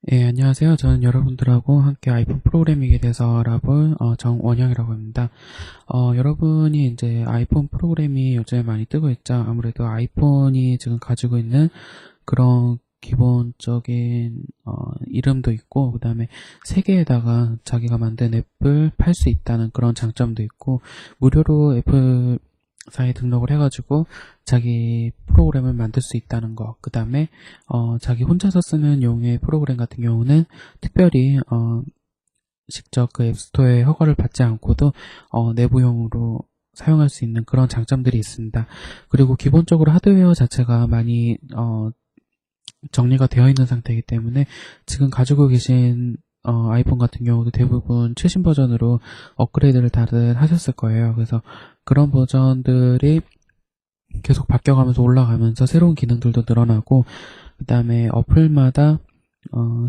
예, 안녕하세요. 저는 여러분들하고 함께 아이폰 프로그래밍에 대해서 알아볼 정원영이라고 합니다. 여러분이 이제 아이폰 프로그램이 요즘에 많이 뜨고 있죠. 아무래도 아이폰이 지금 가지고 있는 그런 기본적인 이름도 있고, 그 다음에 세계에다가 자기가 만든 앱을 팔 수 있다는 그런 장점도 있고, 무료로 애플 사에 등록을 해가지고 자기 프로그램을 만들 수 있다는 거. 그 다음에 자기 혼자서 쓰는 용의 프로그램 같은 경우는 특별히 직접 그 앱스토어의 허가를 받지 않고도 내부용으로 사용할 수 있는 그런 장점들이 있습니다. 그리고 기본적으로 하드웨어 자체가 많이 정리가 되어 있는 상태이기 때문에 지금 가지고 계신 아이폰 같은 경우도 대부분 최신 버전으로 업그레이드를 다들 하셨을 거예요. 그래서 그런 버전들이 계속 바뀌어가면서 올라가면서 새로운 기능들도 늘어나고, 그 다음에 어플마다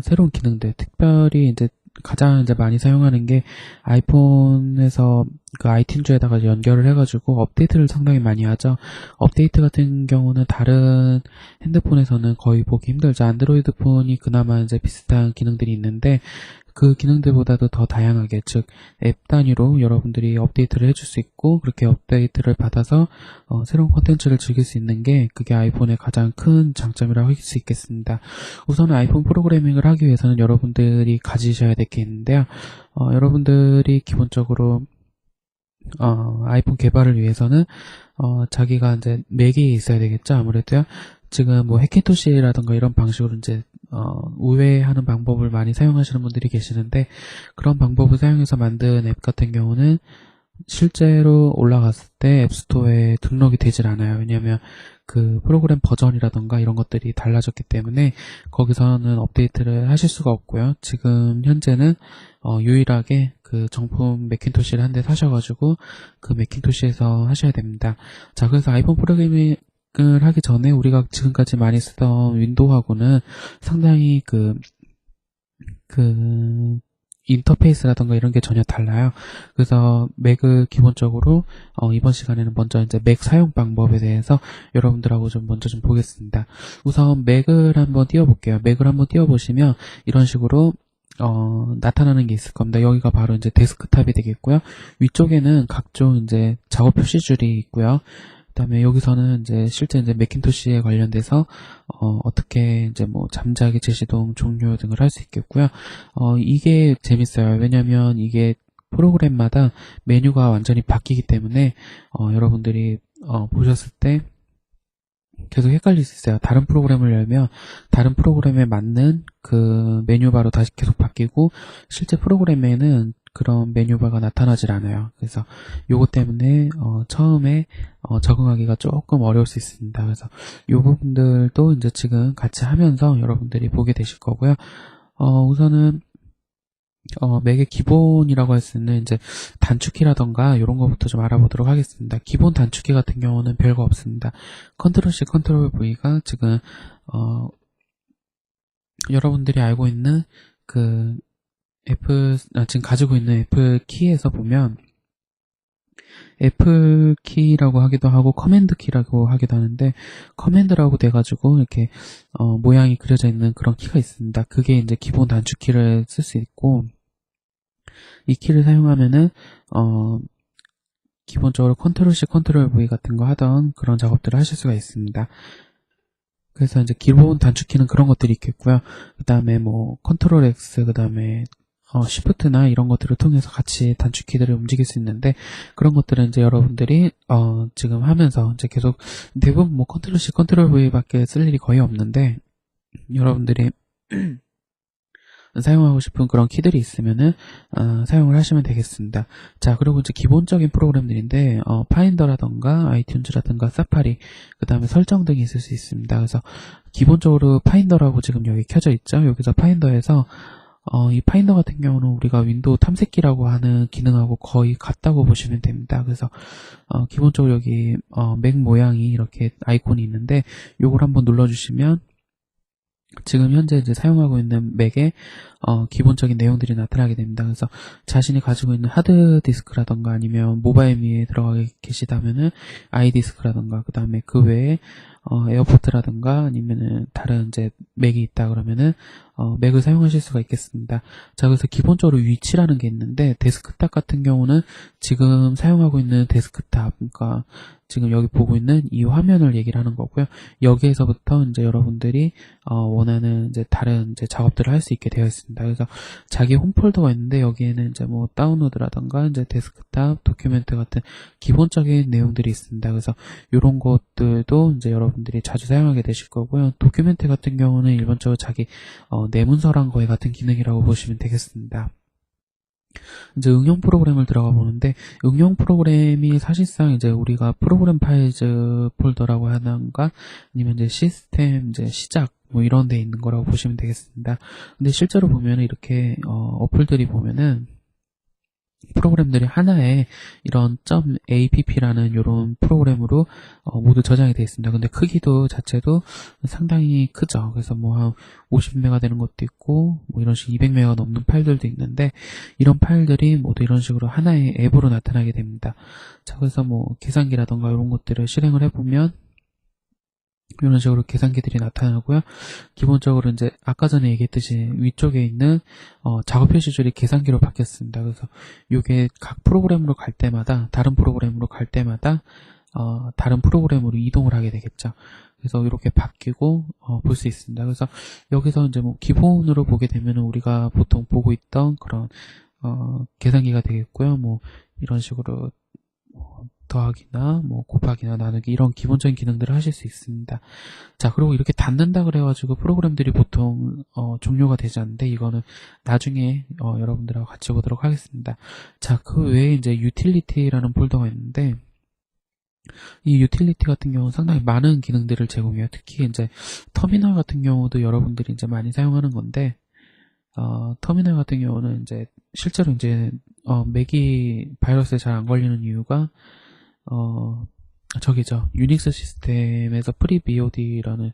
새로운 기능들, 특별히 이제 가장 이제 많이 사용하는 게 아이폰에서 그 아이튠즈에다가 연결을 해가지고 업데이트를 상당히 많이 하죠. 업데이트 같은 경우는 다른 핸드폰에서는 거의 보기 힘들죠. 안드로이드 폰이 그나마 이제 비슷한 기능들이 있는데, 그 기능들보다도 더 다양하게, 즉 앱 단위로 여러분들이 업데이트를 해줄 수 있고, 그렇게 업데이트를 받아서 새로운 콘텐츠를 즐길 수 있는 게, 그게 아이폰의 가장 큰 장점이라고 할 수 있겠습니다. 우선은 아이폰 프로그래밍을 하기 위해서는 여러분들이 가지셔야 될 게 있는데요. 여러분들이 기본적으로 아이폰 개발을 위해서는 자기가 이제 맥이 있어야 되겠죠. 아무래도요. 지금 뭐 해킨토시라든가 이런 방식으로 이제 우회하는 방법을 많이 사용하시는 분들이 계시는데, 그런 방법을 사용해서 만든 앱 같은 경우는 실제로 올라갔을 때 앱스토어에 등록이 되질 않아요. 왜냐하면 그 프로그램 버전이라던가 이런 것들이 달라졌기 때문에 거기서는 업데이트를 하실 수가 없고요. 지금 현재는 유일하게 그 정품 맥킨토시를 한 대 사셔가지고 그 맥킨토시에서 하셔야 됩니다. 자, 그래서 아이폰 프로그래밍을 하기 전에 우리가 지금까지 많이 쓰던 윈도우하고는 상당히 그 인터페이스라던가 이런 게 전혀 달라요. 그래서 맥을 기본적으로 이번 시간에는 먼저 이제 맥 사용 방법에 대해서 여러분들하고 좀 먼저 좀 보겠습니다. 우선 맥을 한번 띄워볼게요. 맥을 한번 띄워보시면 이런 식으로 나타나는 게 있을 겁니다. 여기가 바로 이제 데스크탑이 되겠고요. 위쪽에는 각종 이제 작업 표시줄이 있고요. 그다음에 여기서는 이제 실제 이제 맥킨토시에 관련돼서 어떻게 이제 뭐 잠자기 재시동 종료 등을 할 수 있겠고요. 이게 재밌어요. 왜냐면 이게 프로그램마다 메뉴가 완전히 바뀌기 때문에 여러분들이 보셨을 때 계속 헷갈릴 수 있어요. 다른 프로그램을 열면 다른 프로그램에 맞는 그 메뉴바로 다시 계속 바뀌고, 실제 프로그램에는 그런 메뉴바가 나타나질 않아요. 그래서 요것 때문에 처음에 적응하기가 조금 어려울 수 있습니다. 그래서 요 부분들도 이제 지금 같이 하면서 여러분들이 보게 되실 거고요. 우선은 맥의 기본이라고 할 수 있는 이제 단축키라던가 이런 것부터 좀 알아보도록 하겠습니다. 기본 단축키 같은 경우는 별거 없습니다. 컨트롤 C, 컨트롤 V가 지금 여러분들이 알고 있는 그 지금 가지고 있는 애플 키에서 보면 애플 키라고 하기도 하고 커맨드 키라고 하기도 하는데, 커맨드라고 돼가지고 이렇게 모양이 그려져 있는 그런 키가 있습니다. 그게 이제 기본 단축키를 쓸 수 있고, 이 키를 사용하면은 기본적으로 컨트롤 C, 컨트롤 V 같은 거 하던 그런 작업들을 하실 수가 있습니다. 그래서 이제 기본 단축키는 그런 것들이 있겠고요. 그 다음에 뭐 컨트롤 X, 그 다음에 시프트나 이런 것들을 통해서 같이 단축키들을 움직일 수 있는데, 그런 것들은 이제 여러분들이 지금 하면서 이제 계속 대부분 뭐 컨트롤 C, 컨트롤 V밖에 쓸 일이 거의 없는데, 여러분들이 사용하고 싶은 그런 키들이 있으면은 사용을 하시면 되겠습니다. 자, 그리고 이제 기본적인 프로그램들인데 파인더라던가 아이튠즈라던가 사파리, 그 다음에 설정 등이 있을 수 있습니다. 그래서 기본적으로 파인더라고 지금 여기 켜져 있죠. 여기서 파인더에서 이 파인더 같은 경우는 우리가 윈도우 탐색기라고 하는 기능하고 거의 같다고 보시면 됩니다. 그래서 기본적으로 여기 맥 모양이 이렇게 아이콘이 있는데, 요걸 한번 눌러주시면 지금 현재 이제 사용하고 있는 맥의 기본적인 내용들이 나타나게 됩니다. 그래서 자신이 가지고 있는 하드디스크라던가 아니면 모바일 위에 들어가 계시다면은 아이디스크라던가, 그 다음에 그 외에 에어포트라던가 아니면은 다른 이제 맥이 있다 그러면은 맥을 사용하실 수가 있겠습니다. 자, 그래서 기본적으로 위치라는 게 있는데 데스크탑 같은 경우는 지금 사용하고 있는 데스크탑, 그러니까 지금 여기 보고 있는 이 화면을 얘기를 하는 거고요. 여기에서부터 이제 여러분들이 원하는 이제 다른 이제 작업들을 할 수 있게 되어 있습니다. 그래서 자기 홈 폴더가 있는데 여기에는 이제 뭐 다운로드라던가 이제 데스크탑, 도큐멘트 같은 기본적인 내용들이 있습니다. 그래서 이런 것들도 이제 여러분들이 자주 사용하게 되실 거고요. 도큐멘트 같은 경우는 일반적으로 자기 내문서란 거에 같은 기능이라고 보시면 되겠습니다. 이제 응용 프로그램을 들어가 보는데 응용 프로그램이 사실상 이제 우리가 프로그램 파일즈 폴더라고 하는가 아니면 이제 시스템 이제 시작 뭐 이런 데 있는 거라고 보시면 되겠습니다. 근데 실제로 보면은 이렇게 어플들이 보면은 프로그램들이 하나의 이런 .app라는 이런 프로그램으로 모두 저장이 되어 있습니다. 근데 크기도 자체도 상당히 크죠. 그래서 뭐 한 50메가 되는 것도 있고 뭐 이런 식 200메가 넘는 파일들도 있는데 이런 파일들이 모두 이런 식으로 하나의 앱으로 나타나게 됩니다. 자, 그래서 뭐 계산기라던가 이런 것들을 실행을 해보면 이런 식으로 계산기들이 나타나고요. 기본적으로 이제 아까 전에 얘기했듯이 위쪽에 있는 작업 표시줄이 계산기로 바뀌었습니다. 그래서 이게 각 프로그램으로 갈 때마다 다른 프로그램으로 갈 때마다 다른 프로그램으로 이동을 하게 되겠죠. 그래서 이렇게 바뀌고 볼 수 있습니다. 그래서 여기서 이제 뭐 기본으로 보게 되면 우리가 보통 보고 있던 그런 계산기가 되겠고요. 뭐 이런 식으로 더하기나 뭐 곱하기나 나누기 이런 기본적인 기능들을 하실 수 있습니다. 자, 그리고 이렇게 닫는다 그래가지고 프로그램들이 보통 종료가 되지 않는데 이거는 나중에 여러분들하고 같이 보도록 하겠습니다. 자, 그 외에 이제 유틸리티라는 폴더가 있는데 이 유틸리티 같은 경우는 상당히 많은 기능들을 제공해요. 특히 이제 터미널 같은 경우도 여러분들이 이제 많이 사용하는 건데 터미널 같은 경우는 이제 실제로 이제 맥이 바이러스에 잘 안 걸리는 이유가 저기죠. 유닉스 시스템에서 프리비오디라는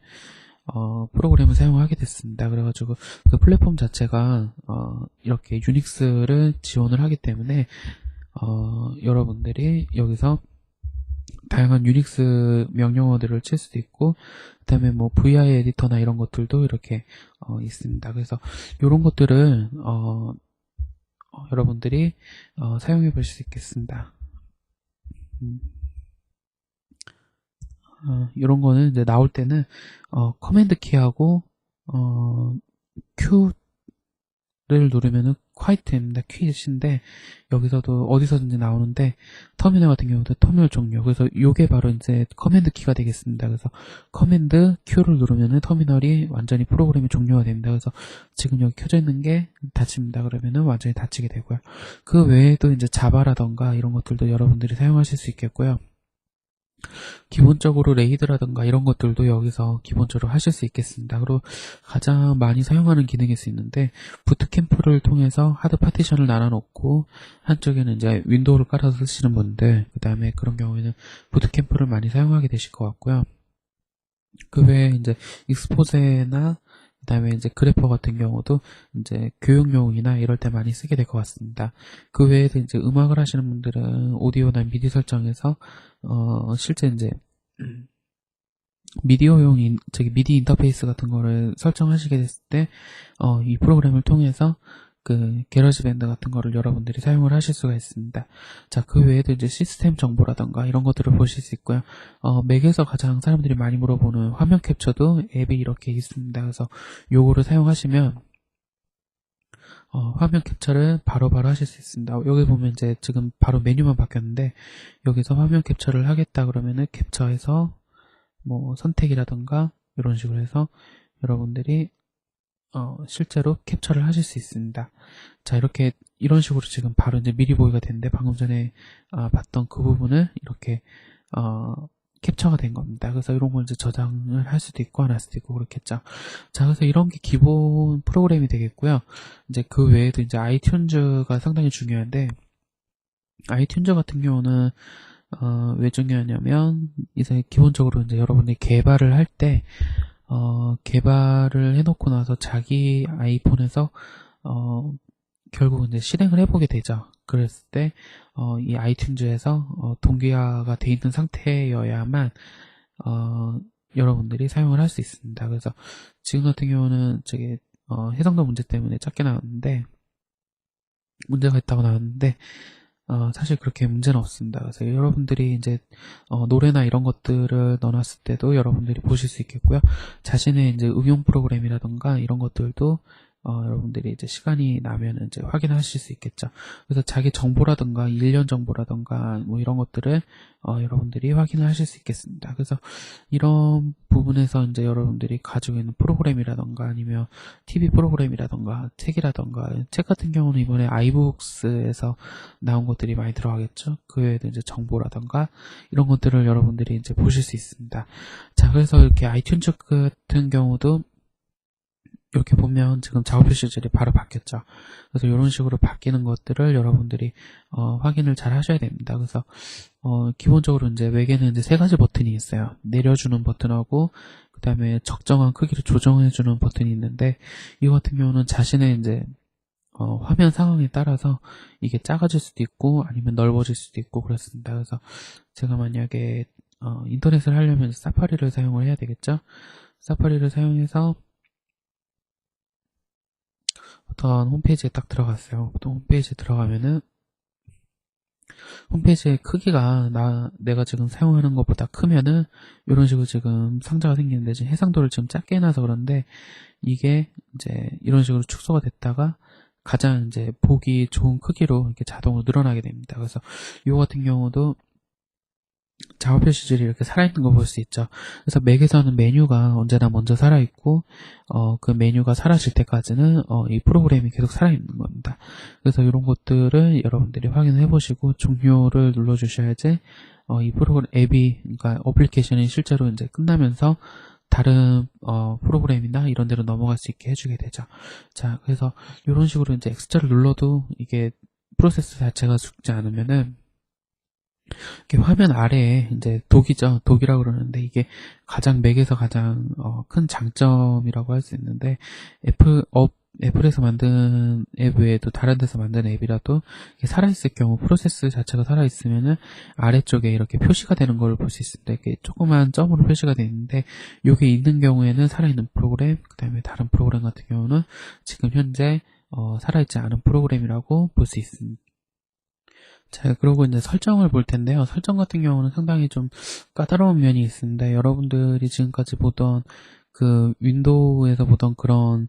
프로그램을 사용하게 됐습니다. 그래가지고 그 플랫폼 자체가 이렇게 유닉스를 지원을 하기 때문에 여러분들이 여기서 다양한 유닉스 명령어들을 칠 수도 있고 그 다음에 뭐 VI 에디터나 이런 것들도 이렇게 있습니다. 그래서 이런 것들을 여러분들이 사용해 보실 수 있겠습니다. 이런 거는 이제 나올 때는 커맨드 키하고 Q를 누르면은 quiet입니다. 퀴트인데 여기서도 어디서든지 나오는데 터미널 같은 경우도 터미널 종료. 그래서 이게 바로 이제 커맨드 키가 되겠습니다. 그래서 커맨드 Q를 누르면은 터미널이 완전히 프로그램이 종료가 됩니다. 그래서 지금 여기 켜져 있는 게 닫힙니다. 그러면은 완전히 닫히게 되고요. 그 외에도 이제 자바라던가 이런 것들도 여러분들이 사용하실 수 있겠고요. 기본적으로 레이드라든가 이런 것들도 여기서 기본적으로 하실 수 있겠습니다. 그리고 가장 많이 사용하는 기능일 수 있는데 부트캠프를 통해서 하드 파티션을 나눠놓고 한쪽에는 이제 윈도우를 깔아서 쓰시는 분들 그 다음에 그런 경우에는 부트캠프를 많이 사용하게 되실 것 같고요. 그 외에 이제 익스포제나 그 다음에 이제 그래퍼 같은 경우도 이제 교육용이나 이럴 때 많이 쓰게 될 것 같습니다. 그 외에도 이제 음악을 하시는 분들은 오디오나 미디 설정에서 실제 이제 미디어용 미디 인터페이스 같은 거를 설정하시게 됐을 때 이 프로그램을 통해서 그 게러지밴드 같은 거를 여러분들이 사용을 하실 수가 있습니다. 자, 그 외에도 이제 시스템 정보라던가 이런 것들을 보실 수 있고요. 맥에서 가장 사람들이 많이 물어보는 화면 캡처도 앱이 이렇게 있습니다. 그래서 요거를 사용하시면 화면 캡처를 바로바로 하실 수 있습니다. 여기 보면 이제 지금 바로 메뉴만 바뀌었는데 여기서 화면 캡처를 하겠다 그러면은 캡처해서 뭐 선택이라던가 이런 식으로 해서 여러분들이 실제로 캡처를 하실 수 있습니다. 자, 이렇게 이런 식으로 지금 바로 이제 미리 보기가 됐는데 방금 전에 봤던 그 부분을 이렇게 캡처가 된 겁니다. 그래서 이런 걸 이제 저장을 할 수도 있고 안 할 수도 있고 그렇겠죠. 자, 그래서 이런 게 기본 프로그램이 되겠고요. 이제 그 외에도 이제 아이튠즈가 상당히 중요한데 아이튠즈 같은 경우는 왜 중요하냐면 이제 기본적으로 이제 여러분들이 개발을 할 때 개발을 해놓고 나서 자기 아이폰에서 결국 이제 실행을 해보게 되죠. 그랬을 때 이 아이튠즈에서 동기화가 돼 있는 상태여야만 여러분들이 사용을 할 수 있습니다. 그래서 지금 같은 경우는 해상도 문제 때문에 작게 나왔는데, 문제가 있다고 나왔는데, 사실 그렇게 문제는 없습니다. 그래서 여러분들이 이제 노래나 이런 것들을 넣어놨을 때도 여러분들이 보실 수 있겠고요. 자신의 이제 응용 프로그램이라던가 이런 것들도 여러분들이 이제 시간이 나면 이제 확인하실 수 있겠죠. 그래서 자기 정보라던가 일련 정보라던가 뭐 이런 것들을 여러분들이 확인을 하실 수 있겠습니다. 그래서 이런 부분에서 이제 여러분들이 가지고 있는 프로그램이라던가 아니면 TV 프로그램이라던가 책이라던가 책 같은 경우는 이번에 아이북스에서 나온 것들이 많이 들어가겠죠. 그 외에도 이제 정보라던가 이런 것들을 여러분들이 이제 보실 수 있습니다. 자, 그래서 이렇게 아이튠즈 같은 경우도 이렇게 보면 지금 작업 표시들이 바로 바뀌었죠. 그래서 이런 식으로 바뀌는 것들을 여러분들이 확인을 잘 하셔야 됩니다. 그래서 기본적으로 이제 외계는 이제 세 가지 버튼이 있어요. 내려주는 버튼하고 그 다음에 적정한 크기로 조정해주는 버튼이 있는데 이 같은 경우는 자신의 이제 화면 상황에 따라서 이게 작아질 수도 있고 아니면 넓어질 수도 있고 그렇습니다. 그래서 제가 만약에 인터넷을 하려면 사파리를 사용을 해야 되겠죠. 사파리를 사용해서 어떤 홈페이지에 딱 들어갔어요. 또 홈페이지에 들어가면은 홈페이지의 크기가 내가 지금 사용하는 것보다 크면은 이런 식으로 지금 상자가 생기는데 지금 해상도를 지금 작게 해놔서 그런데 이게 이제 이런 식으로 축소가 됐다가 가장 이제 보기 좋은 크기로 이렇게 자동으로 늘어나게 됩니다. 그래서 이거 같은 경우도 작업 표시들이 이렇게 살아있는 거 볼 수 있죠. 그래서 맥에서는 메뉴가 언제나 먼저 살아있고 그 메뉴가 사라질 때까지는 이 프로그램이 계속 살아있는 겁니다. 그래서 이런 것들을 여러분들이 확인해 보시고 종료를 눌러 주셔야지 이 프로그램 앱이 그러니까 어플리케이션이 실제로 이제 끝나면서 다른 프로그램이나 이런 데로 넘어갈 수 있게 해주게 되죠. 자, 그래서 이런 식으로 이제 X자를 눌러도 이게 프로세스 자체가 죽지 않으면은 이렇게 화면 아래에 이제 독이죠. 독이라고 그러는데 이게 가장 맥에서 가장 큰 장점이라고 할 수 있는데 애플에서 만든 앱 외에도 다른 데서 만든 앱이라도 이게 살아있을 경우 프로세스 자체가 살아있으면은 아래쪽에 이렇게 표시가 되는 걸 볼 수 있습니다. 이렇게 조그만 점으로 표시가 되는데 이게 있는 경우에는 살아있는 프로그램, 그 다음에 다른 프로그램 같은 경우는 지금 현재 살아있지 않은 프로그램이라고 볼 수 있습니다. 자, 그리고 이제 설정을 볼 텐데요. 설정 같은 경우는 상당히 좀 까다로운 면이 있습니다. 여러분들이 지금까지 보던 그 윈도우에서 보던 그런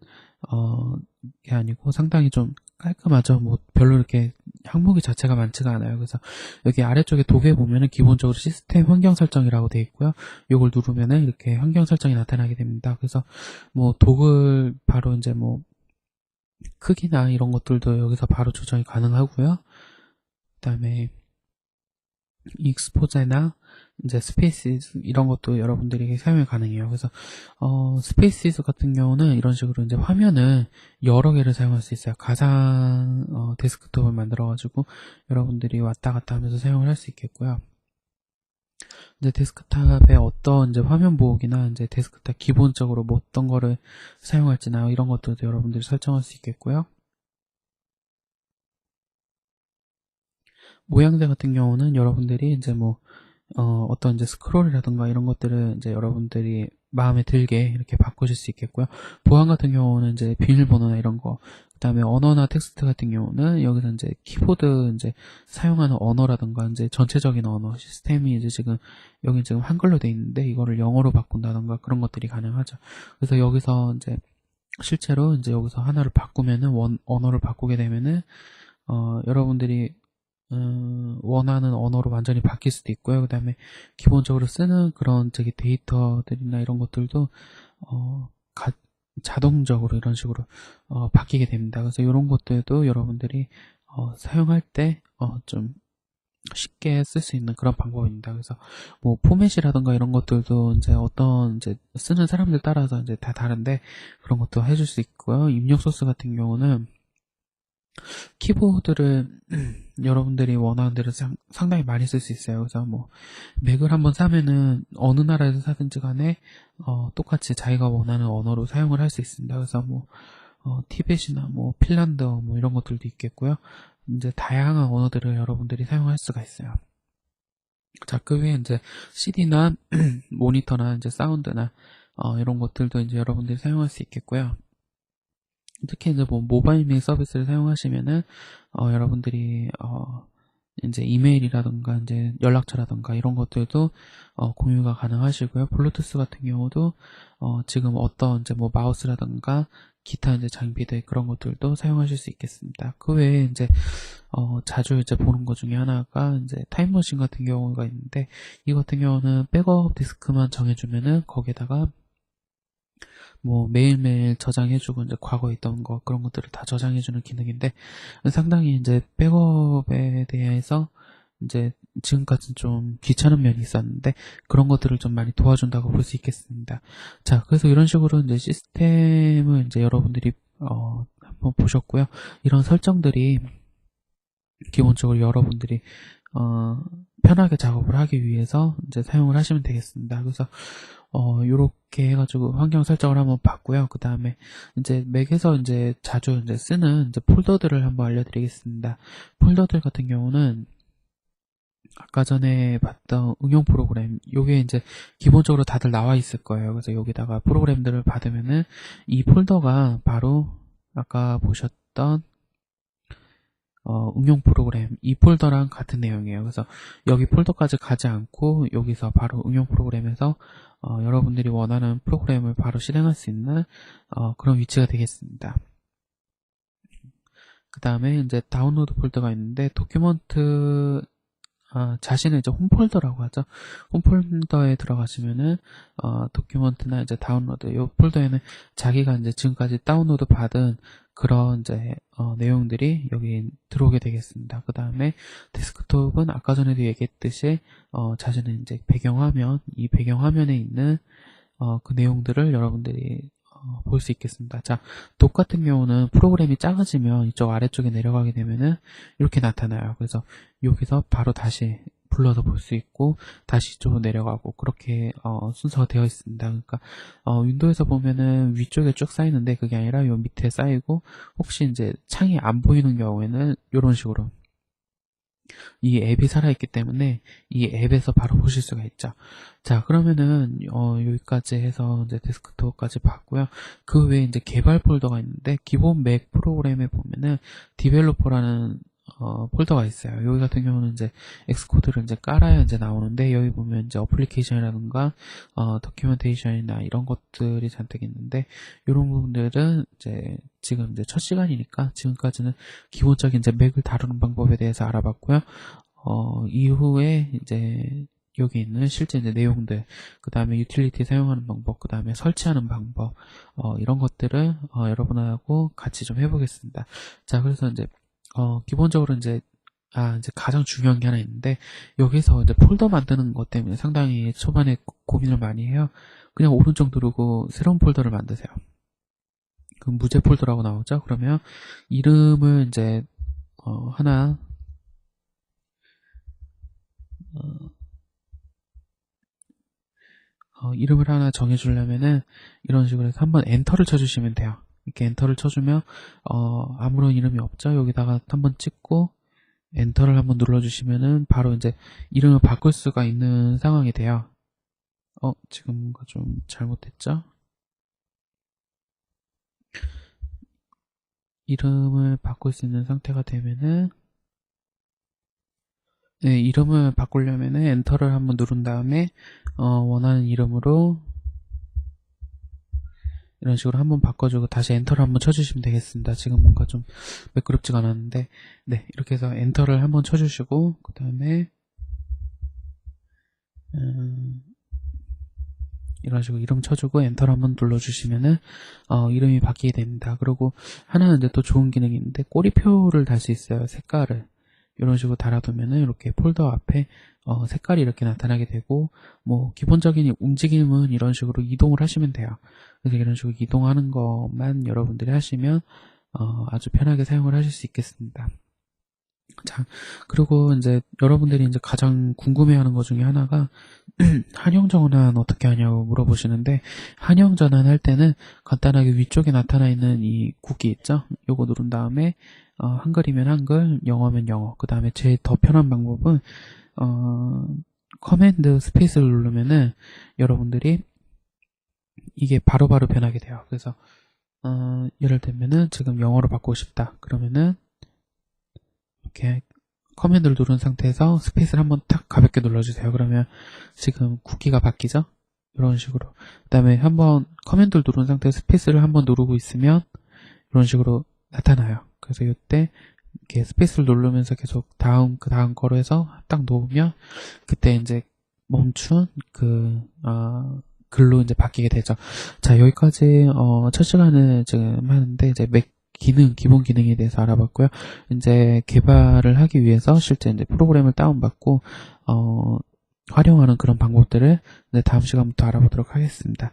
게 아니고 상당히 좀 깔끔하죠. 뭐 별로 이렇게 항목이 자체가 많지가 않아요. 그래서 여기 아래쪽에 도구에 보면은 기본적으로 시스템 환경 설정이라고 되어 있고요. 이걸 누르면은 이렇게 환경 설정이 나타나게 됩니다. 그래서 뭐 도구 바로 이제 뭐 크기나 이런 것들도 여기서 바로 조정이 가능하고요. 그다음에 익스포제나 이제 스페이시스 이런 것도 여러분들이 사용이 가능해요. 그래서 스페이시스 같은 경우는 이런 식으로 이제 화면을 여러 개를 사용할 수 있어요. 가상 데스크톱을 만들어 가지고 여러분들이 왔다 갔다 하면서 사용을 할 수 있겠고요. 이제 데스크탑의 어떤 이제 화면 보호기나 이제 데스크탑 기본적으로 뭐 어떤 거를 사용할지나 이런 것들도 여러분들이 설정할 수 있겠고요. 모양새 같은 경우는 여러분들이 이제 뭐 어떤 이제 스크롤이라든가 이런 것들을 이제 여러분들이 마음에 들게 이렇게 바꾸실 수 있겠고요. 보안 같은 경우는 이제 비밀번호나 이런 거, 그 다음에 언어나 텍스트 같은 경우는 여기서 이제 키보드 이제 사용하는 언어라든가 이제 전체적인 언어 시스템이 이제 지금 여기 지금 한글로 돼 있는데 이거를 영어로 바꾼다든가 그런 것들이 가능하죠. 그래서 여기서 이제 실제로 이제 여기서 하나를 바꾸면은 언어를 바꾸게 되면은 여러분들이 원하는 언어로 완전히 바뀔 수도 있고요. 그 다음에 기본적으로 쓰는 그런 저기 데이터들이나 이런 것들도 어, 가- 자동적으로 이런 식으로 바뀌게 됩니다. 그래서 이런 것들도 여러분들이 사용할 때 좀 쉽게 쓸 수 있는 그런 방법입니다. 그래서 뭐 포맷이라든가 이런 것들도 이제 어떤 이제 쓰는 사람들 따라서 이제 다 다른데 그런 것도 해줄 수 있고요. 입력 소스 같은 경우는 키보드를 여러분들이 원하는 대로 상당히 많이 쓸 수 있어요. 그래서 뭐 맥을 한번 사면은 어느 나라에서 사든지 간에 똑같이 자기가 원하는 언어로 사용을 할 수 있습니다. 그래서 뭐 티벳이나 뭐 핀란드어 뭐 이런 것들도 있겠고요. 이제 다양한 언어들을 여러분들이 사용할 수가 있어요. 자, 그 외에 이제 CD나 모니터나 이제 사운드나 이런 것들도 이제 여러분들이 사용할 수 있겠고요. 특히 이제 뭐 모바일 메일 서비스를 사용하시면은 여러분들이 이제 이메일이라든가 이제 연락처라든가 이런 것들도 공유가 가능하시고요. 블루투스 같은 경우도 지금 어떤 이제 뭐 마우스라든가 기타 이제 장비들 그런 것들도 사용하실 수 있겠습니다. 그 외에 이제 자주 이제 보는 것 중에 하나가 이제 타임머신 같은 경우가 있는데, 이 같은 경우는 백업 디스크만 정해주면은 거기에다가 뭐 매일매일 저장해주고 이제 과거에 있던 거 그런 것들을 다 저장해주는 기능인데, 상당히 이제 백업에 대해서 이제 지금까지는 좀 귀찮은 면이 있었는데 그런 것들을 좀 많이 도와준다고 볼 수 있겠습니다. 자, 그래서 이런 식으로 이제 시스템을 이제 여러분들이 한번 보셨고요. 이런 설정들이 기본적으로 여러분들이 편하게 작업을 하기 위해서 이제 사용을 하시면 되겠습니다. 그래서 요렇게 해가지고 환경 설정을 한번 봤고요. 그 다음에 이제 맥에서 이제 자주 이제 쓰는 이제 폴더들을 한번 알려드리겠습니다. 폴더들 같은 경우는 아까 전에 봤던 응용 프로그램, 요게 이제 기본적으로 다들 나와 있을 거예요. 그래서 여기다가 프로그램들을 받으면은 이 폴더가 바로 아까 보셨던 응용 프로그램 이 폴더랑 같은 내용이에요. 그래서 여기 폴더까지 가지 않고 여기서 바로 응용 프로그램에서 여러분들이 원하는 프로그램을 바로 실행할 수 있는 그런 위치가 되겠습니다. 그 다음에 이제 다운로드 폴더가 있는데, 도큐먼트 자신의 이제 홈폴더라고 하죠. 홈폴더에 들어가시면은 도큐먼트나 이제 다운로드, 이 폴더에는 자기가 이제 지금까지 다운로드 받은 그런 이제 내용들이 여기 들어오게 되겠습니다. 그 다음에 데스크톱은 아까 전에도 얘기했듯이 자신의 이제 배경화면, 이 배경화면에 있는 그 내용들을 여러분들이 볼 수 있겠습니다. 자, 독 같은 경우는 프로그램이 작아지면 이쪽 아래쪽에 내려가게 되면은 이렇게 나타나요. 그래서 여기서 바로 다시 불러서 볼 수 있고 다시 이쪽으로 내려가고 그렇게 순서가 되어 있습니다. 그러니까 윈도우에서 보면은 위쪽에 쭉 쌓이는데 그게 아니라 요 밑에 쌓이고, 혹시 이제 창이 안 보이는 경우에는 이런 식으로 이 앱이 살아있기 때문에 이 앱에서 바로 보실 수가 있죠. 자, 그러면은 여기까지 해서 이제 데스크톱까지 봤고요. 그 외에 이제 개발 폴더가 있는데, 기본 맥 프로그램에 보면은 디벨로퍼라는 폴더가 있어요. 여기 같은 경우는 이제 엑스코드를 이제 깔아야 이제 나오는데, 여기 보면 이제 어플리케이션이라든가 도큐멘테이션이나 이런 것들이 잔뜩 있는데, 이런 부분들은 이제 지금 이제 첫 시간이니까 지금까지는 기본적인 이제 맥을 다루는 방법에 대해서 알아봤고요. 이후에 이제 여기 있는 실제 이제 내용들, 그 다음에 유틸리티 사용하는 방법, 그 다음에 설치하는 방법, 이런 것들을 여러분하고 같이 좀 해보겠습니다. 자, 그래서 이제 기본적으로 이제 이제 가장 중요한 게 하나 있는데, 여기서 이제 폴더 만드는 것 때문에 상당히 초반에 고민을 많이 해요. 그냥 오른쪽 누르고 새로운 폴더를 만드세요. 그 무제 폴더라고 나오죠. 그러면 이름을 이제 하나 이름을 하나 정해주려면은 이런 식으로 해서 한번 엔터를 쳐주시면 돼요. 이렇게 엔터를 쳐주면 아무런 이름이 없죠. 여기다가 한번 찍고 엔터를 한번 눌러주시면은 바로 이제 이름을 바꿀 수가 있는 상황이 돼요. 지금 뭔가 좀 잘못됐죠? 이름을 바꿀 수 있는 상태가 되면은, 네, 이름을 바꾸려면은 엔터를 한번 누른 다음에 원하는 이름으로 이런 식으로 한번 바꿔주고 다시 엔터를 한번 쳐주시면 되겠습니다. 지금 뭔가 좀 매끄럽지가 않았는데, 네, 이렇게 해서 엔터를 한번 쳐주시고, 그 다음에 이런 식으로 이름 쳐주고 엔터를 한번 눌러주시면은 이름이 바뀌게 됩니다. 그리고 하나는 이제 또 좋은 기능이 있는데, 꼬리표를 달 수 있어요. 색깔을 이런 식으로 달아두면은 이렇게 폴더 앞에 색깔이 이렇게 나타나게 되고, 뭐 기본적인 움직임은 이런 식으로 이동을 하시면 돼요. 그래서 이런 식으로 이동하는 것만 여러분들이 하시면 아주 편하게 사용을 하실 수 있겠습니다. 자, 그리고 이제 여러분들이 이제 가장 궁금해하는 것 중에 하나가 한영 전환 어떻게 하냐고 물어보시는데, 한영 전환 할 때는 간단하게 위쪽에 나타나 있는 이 국기 있죠? 요거 누른 다음에 한글이면 한글, 영어면 영어. 그 다음에 제일 더 편한 방법은 커맨드 스페이스를 누르면은 여러분들이 이게 바로바로 변하게 돼요. 그래서 예를 들면은 지금 영어로 바꾸고 싶다. 그러면은 이렇게 커맨드를 누른 상태에서 스페이스를 한번 탁 가볍게 눌러주세요. 그러면 지금 국기가 바뀌죠? 이런 식으로. 그 다음에 한번 커맨드를 누른 상태에서 스페이스를 한번 누르고 있으면 이런 식으로 나타나요. 그래서 이때 이렇게 스페이스를 누르면서 계속 그 다음 거로 해서 딱 놓으면 그때 이제 멈춘 글로 이제 바뀌게 되죠. 자, 여기까지 첫 시간을 지금 하는데 이제 맥 기본 기능에 대해서 알아봤고요. 이제 개발을 하기 위해서 실제 이제 프로그램을 다운받고 활용하는 그런 방법들을 이제 다음 시간부터 알아보도록 하겠습니다.